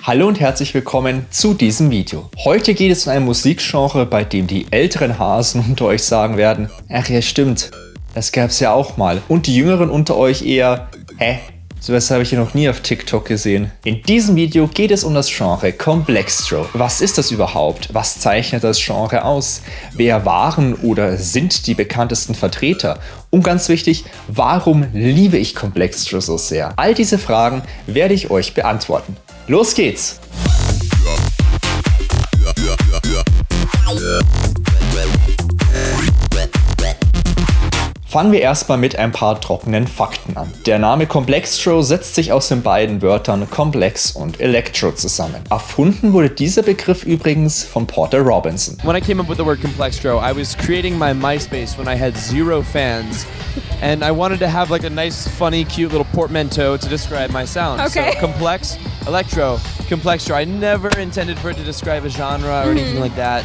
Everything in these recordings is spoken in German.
Hallo und herzlich willkommen zu diesem Video. Heute geht es um ein Musikgenre, bei dem die älteren Hasen unter euch sagen werden, ach ja stimmt, das gab's ja auch mal. Und die Jüngeren unter euch eher, sowas habe ich ja noch nie auf TikTok gesehen. In diesem Video geht es um das Genre Complextro. Was ist das überhaupt? Was zeichnet das Genre aus? Wer waren oder sind die bekanntesten Vertreter? Und ganz wichtig, warum liebe ich Complextro so sehr? All diese Fragen werde ich euch beantworten. Los geht's! Fangen wir erstmal mit ein paar trockenen Fakten an. Der Name Complextro setzt sich aus den beiden Wörtern Complex und Electro zusammen. Erfunden wurde dieser Begriff übrigens von Porter Robinson. When I came up with the word Complextro, I was creating my MySpace when I had 0 fans. And I wanted to have like a nice, funny, cute little portmanteau to describe my sound. Okay. So complex, electro, complextro. I never intended for it to describe a genre or anything like that.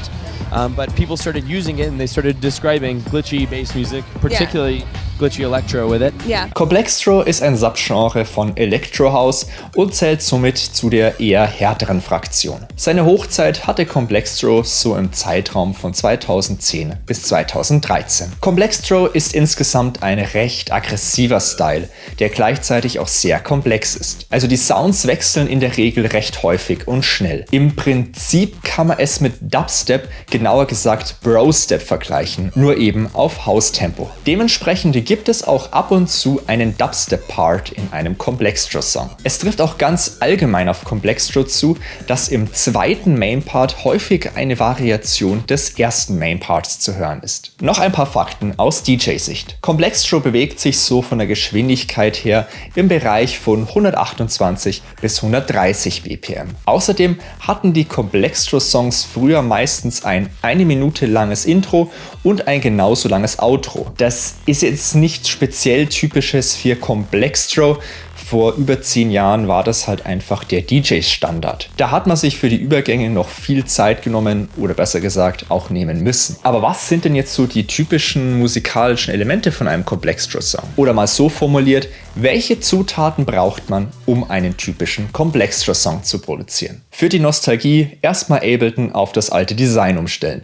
But people started using it and they started describing glitchy bass music, particularly glitchy electro with it. Yeah. Complextro ist ein Subgenre von Electro House und zählt somit zu der eher härteren Fraktion. Seine Hochzeit hatte Complextro so im Zeitraum von 2010 bis 2013. Complextro ist insgesamt ein recht aggressiver Style, der gleichzeitig auch sehr komplex ist. Also die Sounds wechseln in der Regel recht häufig und schnell. Im Prinzip kann man es mit Dubstep, genauer gesagt Brostep, vergleichen, nur eben auf House-Tempo. Dementsprechend gibt es auch ab und zu einen Dubstep-Part in einem Complextro-Song. Es trifft auch ganz allgemein auf Complextro zu, dass im zweiten Main-Part häufig eine Variation des ersten Main-Parts zu hören ist. Noch ein paar Fakten aus DJ-Sicht. Complextro bewegt sich so von der Geschwindigkeit her im Bereich von 128 bis 130 BPM. Außerdem hatten die Complextro-Songs früher meistens ein 1 Minute langes Intro und ein genauso langes Outro. Das ist jetzt nichts speziell Typisches für Complextro. Vor über 10 Jahren war das halt einfach der DJ-Standard. Da hat man sich für die Übergänge noch viel Zeit genommen oder besser gesagt auch nehmen müssen. Aber was sind denn jetzt so die typischen musikalischen Elemente von einem Complextro-Song? Oder mal so formuliert, welche Zutaten braucht man, um einen typischen Complextro-Song zu produzieren? Für die Nostalgie erstmal Ableton auf das alte Design umstellen.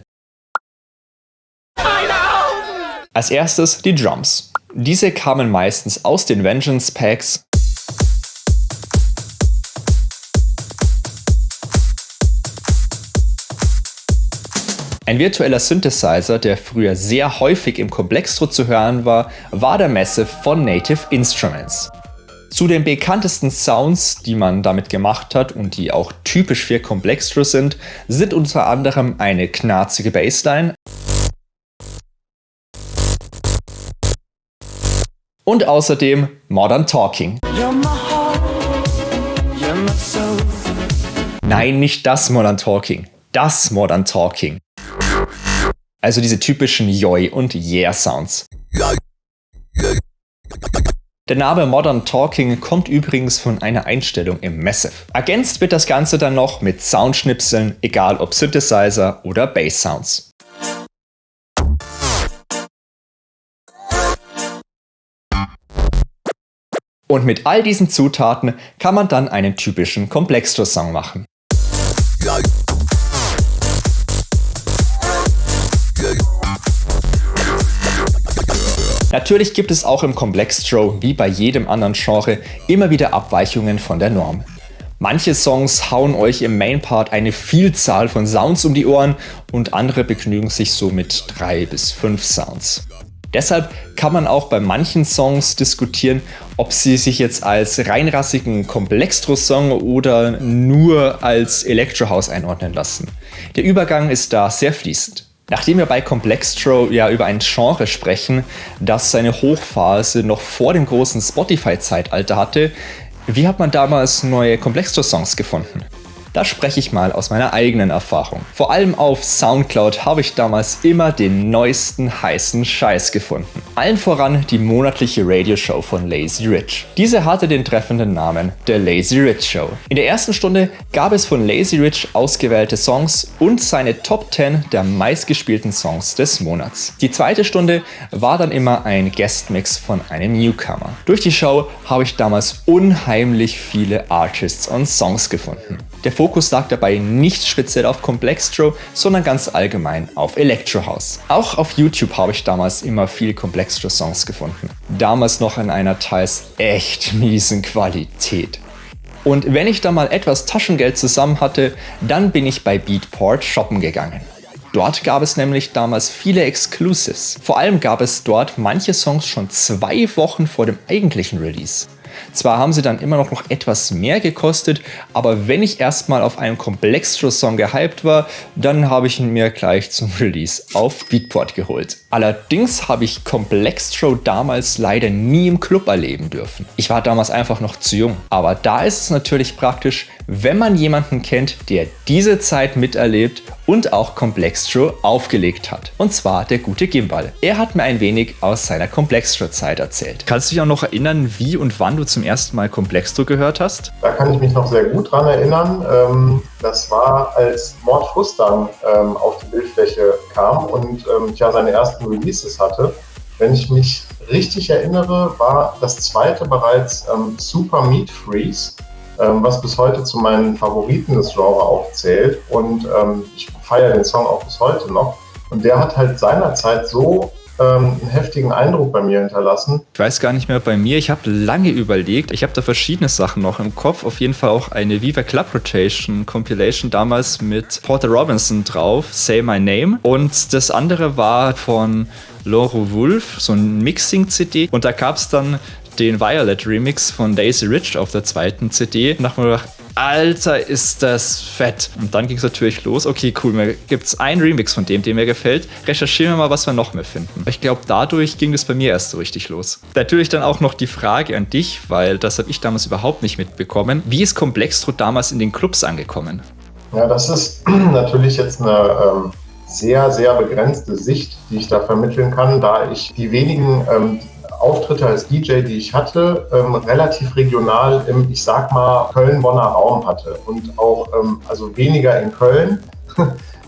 Als erstes die Drums. Diese kamen meistens aus den Vengeance Packs. Ein virtueller Synthesizer, der früher sehr häufig im Complextro zu hören war, war der Massive von Native Instruments. Zu den bekanntesten Sounds, die man damit gemacht hat und die auch typisch für Complextro sind unter anderem eine knarzige Bassline und außerdem Modern Talking. Nein, nicht das Modern Talking, das Modern Talking. Also diese typischen Yoi- und Yeah-Sounds. Der Name Modern Talking kommt übrigens von einer Einstellung im Massive. Ergänzt wird das Ganze dann noch mit Soundschnipseln, egal ob Synthesizer oder Bass-Sounds. Und mit all diesen Zutaten kann man dann einen typischen Complextro-Song machen. Natürlich gibt es auch im Complextro, wie bei jedem anderen Genre, immer wieder Abweichungen von der Norm. Manche Songs hauen euch im Main-Part eine Vielzahl von Sounds um die Ohren und andere begnügen sich so mit 3 bis 5 Sounds. Deshalb kann man auch bei manchen Songs diskutieren, ob sie sich jetzt als reinrassigen Complextro-Song oder nur als Electro House einordnen lassen. Der Übergang ist da sehr fließend. Nachdem wir bei Complextro ja über ein Genre sprechen, das seine Hochphase noch vor dem großen Spotify-Zeitalter hatte, wie hat man damals neue Complextro-Songs gefunden? Da spreche ich mal aus meiner eigenen Erfahrung. Vor allem auf Soundcloud habe ich damals immer den neuesten heißen Scheiß gefunden. Allen voran die monatliche Radioshow von Lazy Rich. Diese hatte den treffenden Namen The Lazy Rich Show. In der ersten Stunde gab es von Lazy Rich ausgewählte Songs und seine Top 10 der meistgespielten Songs des Monats. Die zweite Stunde war dann immer ein Guestmix von einem Newcomer. Durch die Show habe ich damals unheimlich viele Artists und Songs gefunden. Der Fokus lag dabei nicht speziell auf Complextro, sondern ganz allgemein auf Electro House. Auch auf YouTube habe ich damals immer viel Complextro-Songs gefunden. Damals noch in einer teils echt miesen Qualität. Und wenn ich da mal etwas Taschengeld zusammen hatte, dann bin ich bei Beatport shoppen gegangen. Dort gab es nämlich damals viele Exclusives. Vor allem gab es dort manche Songs schon 2 Wochen vor dem eigentlichen Release. Zwar haben sie dann immer noch etwas mehr gekostet, aber wenn ich erstmal auf einen Complextro-Song gehypt war, dann habe ich ihn mir gleich zum Release auf Beatport geholt. Allerdings habe ich Complextro damals leider nie im Club erleben dürfen. Ich war damals einfach noch zu jung. Aber da ist es natürlich praktisch, wenn man jemanden kennt, der diese Zeit miterlebt und auch Complextro aufgelegt hat. Und zwar der gute Gimbal. Er hat mir ein wenig aus seiner Complextro-Zeit erzählt. Kannst du dich auch noch erinnern, wie und wann du zum ersten Mal Complextro gehört hast? Da kann ich mich noch sehr gut dran erinnern. Das war, als Mord Fustang auf die Bildfläche kam und seine ersten Releases hatte. Wenn ich mich richtig erinnere, war das zweite bereits Super Meat Freeze, was bis heute zu meinen Favoriten des Genres auch zählt. Und ich feiere den Song auch bis heute noch. Und der hat halt seinerzeit so einen heftigen Eindruck bei mir hinterlassen. Ich weiß gar nicht mehr bei mir, ich habe lange überlegt, ich habe da verschiedene Sachen noch im Kopf, auf jeden Fall auch eine Viva Club Rotation Compilation damals mit Porter Robinson drauf, Say My Name, und das andere war von Laurel Wolf, so ein Mixing-CD, und da gab es dann den Violet Remix von Lazy Rich auf der zweiten CD. Und da habe ich mir gedacht, Alter, ist das fett. Und dann ging es natürlich los. Okay, cool, mir gibt es einen Remix von dem mir gefällt. Recherchieren wir mal, was wir noch mehr finden. Ich glaube, dadurch ging es bei mir erst so richtig los. Natürlich dann auch noch die Frage an dich, weil das habe ich damals überhaupt nicht mitbekommen. Wie ist Complextro damals in den Clubs angekommen? Ja, das ist natürlich jetzt eine sehr, sehr begrenzte Sicht, die ich da vermitteln kann, da ich die wenigen Auftritte als DJ, die ich hatte, relativ regional im, ich sag mal, Köln-Bonner Raum hatte und auch also weniger in Köln.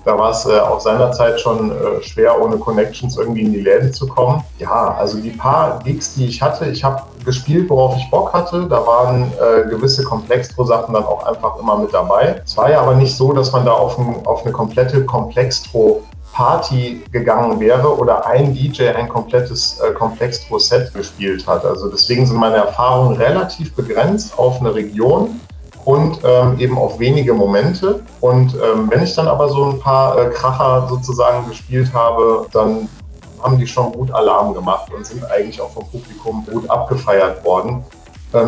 Da war es auch seinerzeit schon schwer, ohne Connections irgendwie in die Läden zu kommen. Ja, also die paar Gigs, die ich hatte, ich habe gespielt, worauf ich Bock hatte. Da waren gewisse Complextro-Sachen dann auch einfach immer mit dabei. Es war ja aber nicht so, dass man da auf eine komplette Complextro-Party gegangen wäre oder ein DJ ein komplettes Complextro-Set gespielt hat. Also deswegen sind meine Erfahrungen relativ begrenzt auf eine Region und eben auf wenige Momente. Und wenn ich dann aber so ein paar Kracher sozusagen gespielt habe, dann haben die schon gut Alarm gemacht und sind eigentlich auch vom Publikum gut abgefeiert worden.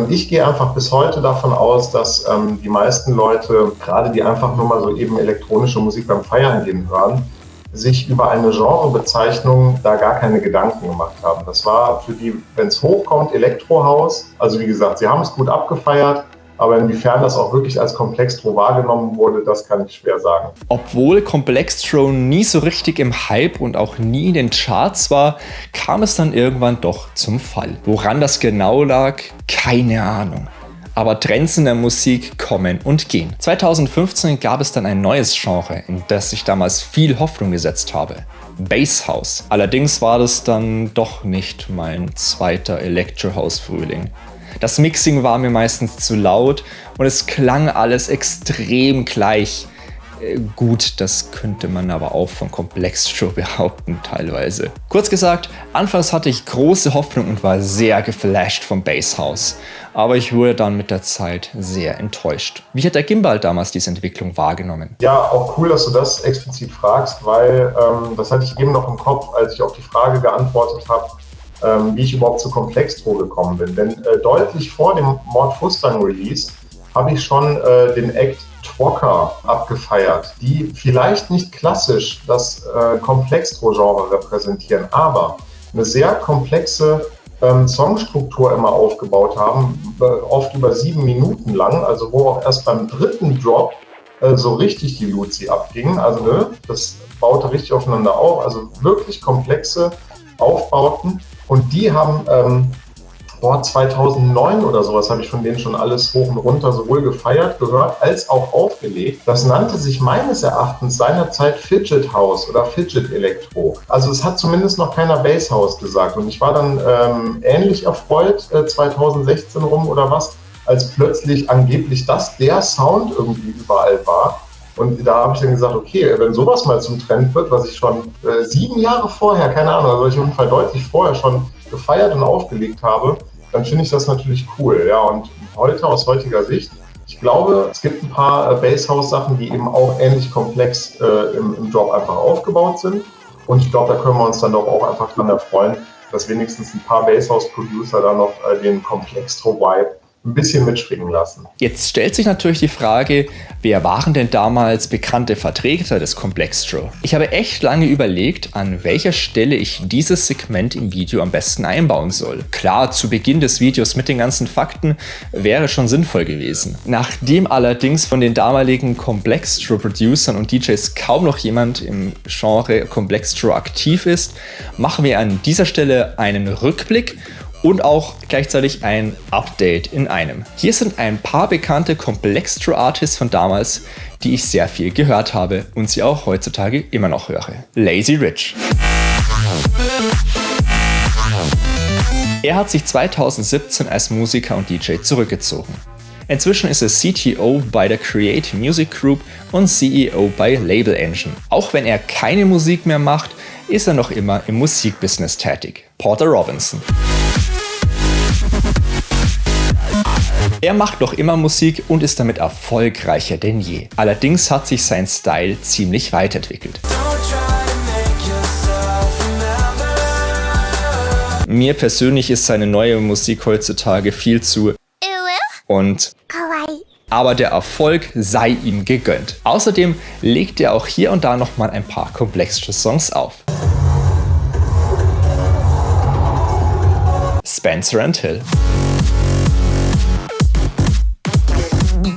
Ich gehe einfach bis heute davon aus, dass die meisten Leute, gerade die einfach nur mal so eben elektronische Musik beim Feiern gehen hören, sich über eine Genrebezeichnung da gar keine Gedanken gemacht haben. Das war für die, wenn es hochkommt, Elektrohaus. Also wie gesagt, sie haben es gut abgefeiert, aber inwiefern das auch wirklich als Complextro wahrgenommen wurde, das kann ich schwer sagen. Obwohl Complextro nie so richtig im Hype und auch nie in den Charts war, kam es dann irgendwann doch zum Fall. Woran das genau lag, keine Ahnung. Aber Trends in der Musik kommen und gehen. 2015 gab es dann ein neues Genre, in das ich damals viel Hoffnung gesetzt habe. Bass House. Allerdings war das dann doch nicht mein zweiter Electro House Frühling. Das Mixing war mir meistens zu laut und es klang alles extrem gleich. Gut, das könnte man aber auch von Complextro behaupten teilweise. Kurz gesagt, anfangs hatte ich große Hoffnung und war sehr geflasht vom Bass House. Aber ich wurde dann mit der Zeit sehr enttäuscht. Wie hat der Gimbal damals diese Entwicklung wahrgenommen? Ja, auch cool, dass du das explizit fragst, weil das hatte ich eben noch im Kopf, als ich auf die Frage geantwortet habe, wie ich überhaupt zu Complextro gekommen bin. Denn deutlich vor dem Mord Fustang Release habe ich schon den Act Twokka abgefeiert, die vielleicht nicht klassisch das Complextro-Genre repräsentieren, aber eine sehr komplexe Songstruktur immer aufgebaut haben, oft über 7 Minuten lang, also wo auch erst beim dritten Drop so richtig die Luzi abging. Also das baute richtig aufeinander auf, also wirklich komplexe Aufbauten. Und die haben 2009 oder sowas habe ich von denen schon alles hoch und runter sowohl gefeiert, gehört, als auch aufgelegt. Das nannte sich meines Erachtens seinerzeit Fidget House oder Fidget Elektro. Also es hat zumindest noch keiner Bass House gesagt. Und ich war dann ähnlich erfreut 2016 rum oder was, als plötzlich angeblich das der Sound irgendwie überall war. Und da habe ich dann gesagt, okay, wenn sowas mal zum Trend wird, was ich schon 7 Jahre vorher, keine Ahnung, also ich auf jeden Fall deutlich vorher schon gefeiert und aufgelegt habe, dann finde ich das natürlich cool. Ja, und heute, aus heutiger Sicht, ich glaube, es gibt ein paar Basshouse-Sachen, die eben auch ähnlich komplex im Job einfach aufgebaut sind. Und ich glaube, da können wir uns dann doch auch einfach dran erfreuen, dass wenigstens ein paar Basshouse-Producer da noch den Complextro-Vibe ein bisschen mitschwingen lassen. Jetzt stellt sich natürlich die Frage, wer waren denn damals bekannte Vertreter des Complextro? Ich habe echt lange überlegt, an welcher Stelle ich dieses Segment im Video am besten einbauen soll. Klar, zu Beginn des Videos mit den ganzen Fakten wäre schon sinnvoll gewesen. Nachdem allerdings von den damaligen Complextro-Producern und DJs kaum noch jemand im Genre Complextro aktiv ist, machen wir an dieser Stelle einen Rückblick und auch gleichzeitig ein Update in einem. Hier sind ein paar bekannte Complextro-Artists von damals, die ich sehr viel gehört habe und sie auch heutzutage immer noch höre. Lazy Rich. Er hat sich 2017 als Musiker und DJ zurückgezogen. Inzwischen ist er CTO bei der Create Music Group und CEO bei Label Engine. Auch wenn er keine Musik mehr macht, ist er noch immer im Musikbusiness tätig. Porter Robinson. Er macht noch immer Musik und ist damit erfolgreicher denn je. Allerdings hat sich sein Style ziemlich weiterentwickelt. Mir persönlich ist seine neue Musik heutzutage viel zu und aber der Erfolg sei ihm gegönnt. Außerdem legt er auch hier und da nochmal ein paar komplexe Songs auf. Spencer & Hill.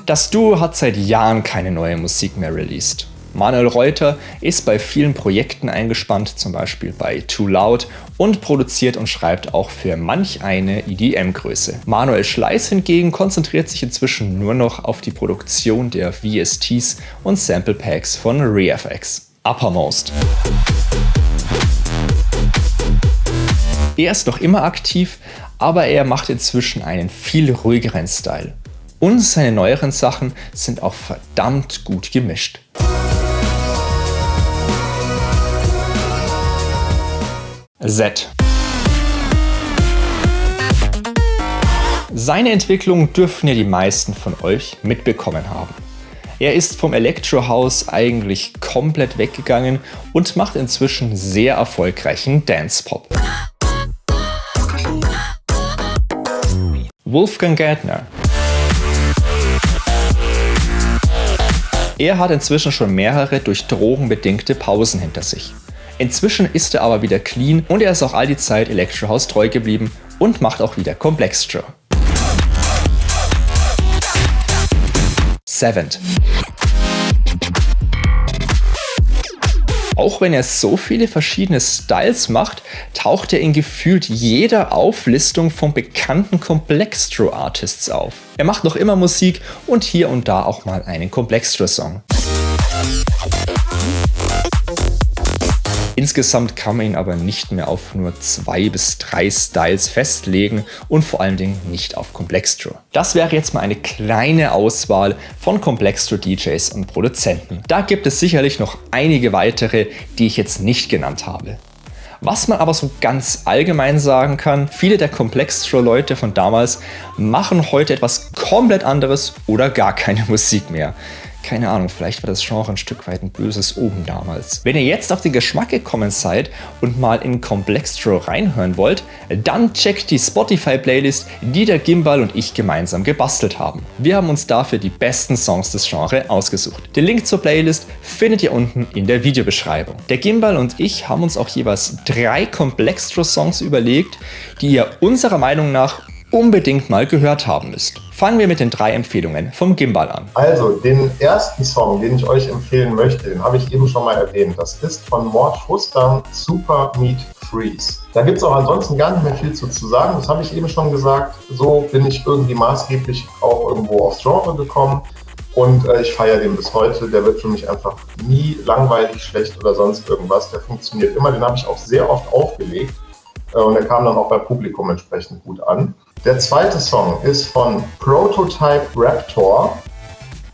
Das Duo hat seit Jahren keine neue Musik mehr released. Manuel Reuter ist bei vielen Projekten eingespannt, zum Beispiel bei Too Loud, und produziert und schreibt auch für manch eine EDM-Größe. Manuel Schleiß hingegen konzentriert sich inzwischen nur noch auf die Produktion der VSTs und Sample Packs von ReFX. Uppermost. Er ist noch immer aktiv, aber er macht inzwischen einen viel ruhigeren Style. Und seine neueren Sachen sind auch verdammt gut gemischt. Z. Seine Entwicklung dürfen ja die meisten von euch mitbekommen haben. Er ist vom Electro House eigentlich komplett weggegangen und macht inzwischen sehr erfolgreichen Dance-Pop. Wolfgang Gärtner. Er hat inzwischen schon mehrere durch Drogen bedingte Pausen hinter sich. Inzwischen ist er aber wieder clean und er ist auch all die Zeit Electro House treu geblieben und macht auch wieder Complextro. Seventh. Auch wenn er so viele verschiedene Styles macht, taucht er in gefühlt jeder Auflistung von bekannten Complextro-Artists auf. Er macht noch immer Musik und hier und da auch mal einen Complextro-Song. Insgesamt kann man ihn aber nicht mehr auf nur 2 bis 3 Styles festlegen und vor allen Dingen nicht auf Complextro. Das wäre jetzt mal eine kleine Auswahl von Complextro-DJs und Produzenten. Da gibt es sicherlich noch einige weitere, die ich jetzt nicht genannt habe. Was man aber so ganz allgemein sagen kann, viele der Complextro-Leute von damals machen heute etwas komplett anderes oder gar keine Musik mehr. Keine Ahnung, vielleicht war das Genre ein Stück weit ein böses Omen damals. Wenn ihr jetzt auf den Geschmack gekommen seid und mal in Complextro reinhören wollt, dann checkt die Spotify-Playlist, die der Gimbal und ich gemeinsam gebastelt haben. Wir haben uns dafür die besten Songs des Genres ausgesucht. Den Link zur Playlist findet ihr unten in der Videobeschreibung. Der Gimbal und ich haben uns auch jeweils 3 Complextro-Songs überlegt, die ihr unserer Meinung nach unbedingt mal gehört haben müsst. Fangen wir mit den 3 Empfehlungen vom Gimbal an. Also, den ersten Song, den ich euch empfehlen möchte, den habe ich eben schon mal erwähnt. Das ist von Mort Fustam, Super Meat Freeze. Da gibt es auch ansonsten gar nicht mehr viel zu sagen, das habe ich eben schon gesagt. So bin ich irgendwie maßgeblich auch irgendwo aufs Genre gekommen und ich feiere den bis heute. Der wird für mich einfach nie langweilig, schlecht oder sonst irgendwas. Der funktioniert immer, den habe ich auch sehr oft aufgelegt und der kam dann auch beim Publikum entsprechend gut an. Der zweite Song ist von Prototype Raptor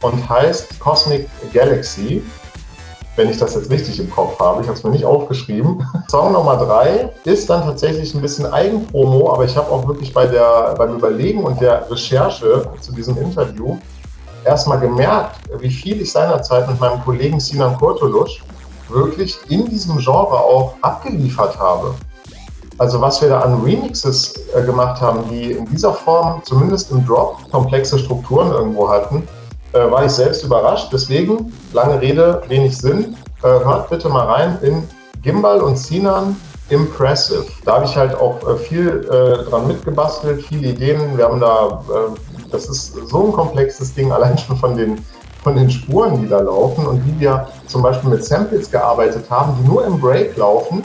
und heißt Cosmic Galaxy. Wenn ich das jetzt richtig im Kopf habe, ich habe es mir nicht aufgeschrieben. Song Nummer 3 ist dann tatsächlich ein bisschen Eigenpromo, aber ich habe auch wirklich beim Überlegen und der Recherche zu diesem Interview erstmal gemerkt, wie viel ich seinerzeit mit meinem Kollegen Sinan Kurtulusch wirklich in diesem Genre auch abgeliefert habe. Also was wir da an Remixes gemacht haben, die in dieser Form, zumindest im Drop, komplexe Strukturen irgendwo hatten, war ich selbst überrascht. Deswegen, lange Rede, wenig Sinn. Hört bitte mal rein in Gimbal und Sinan Impressive. Da habe ich halt auch viel dran mitgebastelt, viele Ideen. Wir haben da, das ist so ein komplexes Ding, allein schon von den Spuren, die da laufen und wie wir zum Beispiel mit Samples gearbeitet haben, die nur im Break laufen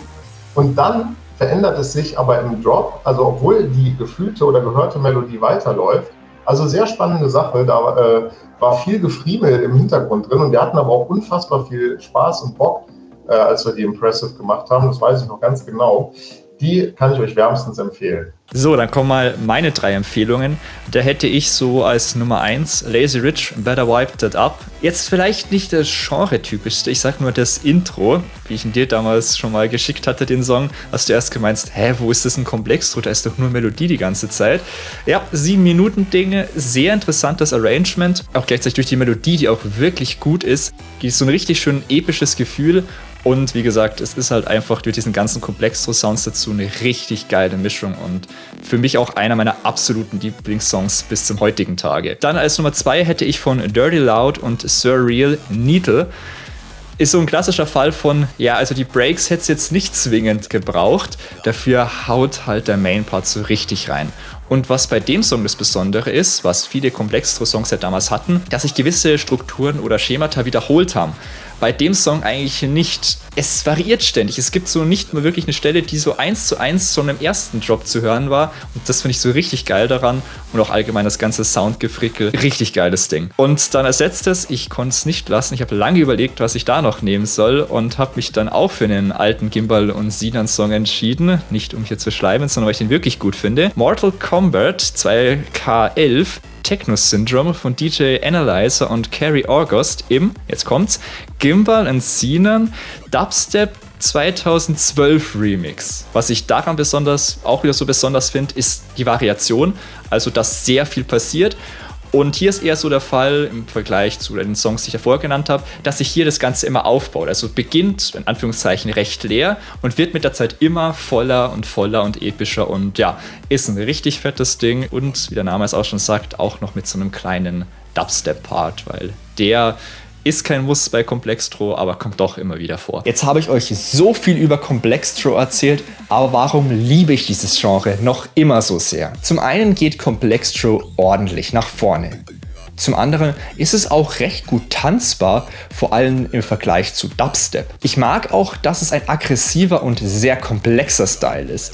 und dann verändert es sich aber im Drop, also obwohl die gefühlte oder gehörte Melodie weiterläuft. Also sehr spannende Sache, da war viel Gefriemel im Hintergrund drin und wir hatten aber auch unfassbar viel Spaß und Bock, als wir die Impressive gemacht haben, das weiß ich noch ganz genau. Die kann ich euch wärmstens empfehlen. So, dann kommen mal meine 3 Empfehlungen. Da hätte ich so als Nummer 1 Lazy Rich, Better Wipe That Up. Jetzt vielleicht nicht das Genre-typischste, ich sag nur das Intro, wie ich ihn dir damals schon mal geschickt hatte, den Song, hast du erst gemeint, wo ist das ein Komplextro, da ist doch nur Melodie die ganze Zeit. Ja, 7-Minuten-Dinge, sehr interessantes Arrangement, auch gleichzeitig durch die Melodie, die auch wirklich gut ist, gibt so ein richtig schön episches Gefühl. Und wie gesagt, es ist halt einfach durch diesen ganzen Komplextro-Sounds dazu eine richtig geile Mischung und für mich auch einer meiner absoluten Lieblingssongs bis zum heutigen Tage. Dann als Nummer 2 hätte ich von Dirty Loud und Surreal Needle. Ist so ein klassischer Fall von, ja, also die Breaks hätte es jetzt nicht zwingend gebraucht, dafür haut halt der Main-Part so richtig rein. Und was bei dem Song das Besondere ist, was viele Komplextro-Songs ja damals hatten, dass sich gewisse Strukturen oder Schemata wiederholt haben. Bei dem Song eigentlich nicht. Es variiert ständig. Es gibt so nicht mal wirklich eine Stelle, die so 1:1 schon im ersten Drop zu hören war. Und das finde ich so richtig geil daran. Und auch allgemein das ganze Soundgefrickel. Richtig geiles Ding. Und dann als letztes, ich konnte es nicht lassen. Ich habe lange überlegt, was ich da noch nehmen soll. Und habe mich dann auch für einen alten Gimbal und Sinan Song entschieden. Nicht um hier zu schleimen, sondern weil ich den wirklich gut finde. Mortal Kombat 2K11. Techno Syndrome von DJ Analyzer und Carrie August im, jetzt kommt's, Gimbal and Sinan Dubstep 2012 Remix. Was ich daran auch wieder so besonders finde, ist die Variation, also dass sehr viel passiert. Und hier ist eher so der Fall im Vergleich zu den Songs, die ich davor genannt habe, dass sich hier das Ganze immer aufbaut. Also beginnt in Anführungszeichen recht leer und wird mit der Zeit immer voller und epischer und ja, ist ein richtig fettes Ding und wie der Name es auch schon sagt, auch noch mit so einem kleinen Dubstep-Part, weil der ist kein Muss bei Komplextro, aber kommt doch immer wieder vor. Jetzt habe ich euch so viel über Komplextro erzählt, aber warum liebe ich dieses Genre noch immer so sehr? Zum einen geht Komplextro ordentlich nach vorne. Zum anderen ist es auch recht gut tanzbar, vor allem im Vergleich zu Dubstep. Ich mag auch, dass es ein aggressiver und sehr komplexer Style ist.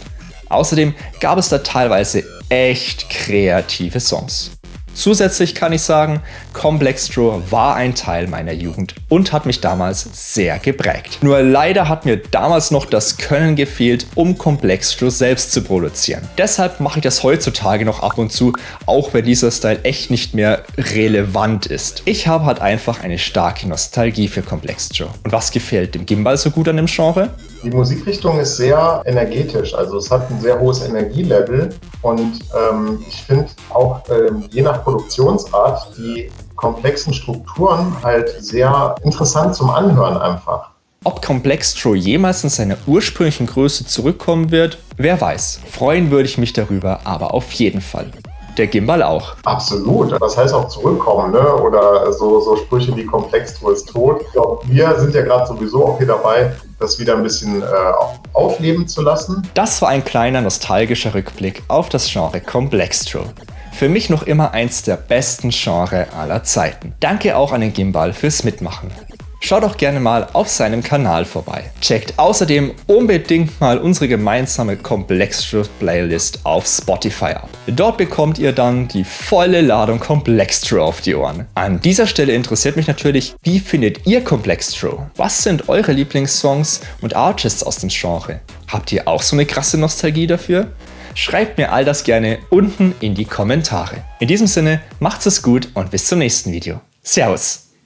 Außerdem gab es da teilweise echt kreative Songs. Zusätzlich kann ich sagen, Komplextro war ein Teil meiner Jugend und hat mich damals sehr geprägt. Nur leider hat mir damals noch das Können gefehlt, um Komplextro selbst zu produzieren. Deshalb mache ich das heutzutage noch ab und zu, auch wenn dieser Style echt nicht mehr relevant ist. Ich habe halt einfach eine starke Nostalgie für Komplextro. Und was gefällt dem Gimbal so gut an dem Genre? Die Musikrichtung ist sehr energetisch, also es hat ein sehr hohes Energielevel und ich finde auch je nach Produktionsart die komplexen Strukturen halt sehr interessant zum Anhören einfach. Ob Komplextro jemals in seiner ursprünglichen Größe zurückkommen wird, wer weiß. Freuen würde ich mich darüber, aber auf jeden Fall. Der Gimbal auch. Absolut. Das heißt auch zurückkommen, ne? Oder so Sprüche wie Komplextro ist tot. Ich glaube, wir sind ja gerade sowieso auch hier dabei, das wieder ein bisschen aufleben zu lassen. Das war ein kleiner nostalgischer Rückblick auf das Genre Komplextro. Für mich noch immer eins der besten Genre aller Zeiten. Danke auch an den Gimbal fürs Mitmachen. Schaut doch gerne mal auf seinem Kanal vorbei. Checkt außerdem unbedingt mal unsere gemeinsame Complextro-Playlist auf Spotify ab. Dort bekommt ihr dann die volle Ladung Complextro auf die Ohren. An dieser Stelle interessiert mich natürlich, wie findet ihr Complextro? Was sind eure Lieblingssongs und Artists aus dem Genre? Habt ihr auch so eine krasse Nostalgie dafür? Schreibt mir all das gerne unten in die Kommentare. In diesem Sinne, macht's es gut und bis zum nächsten Video. Servus!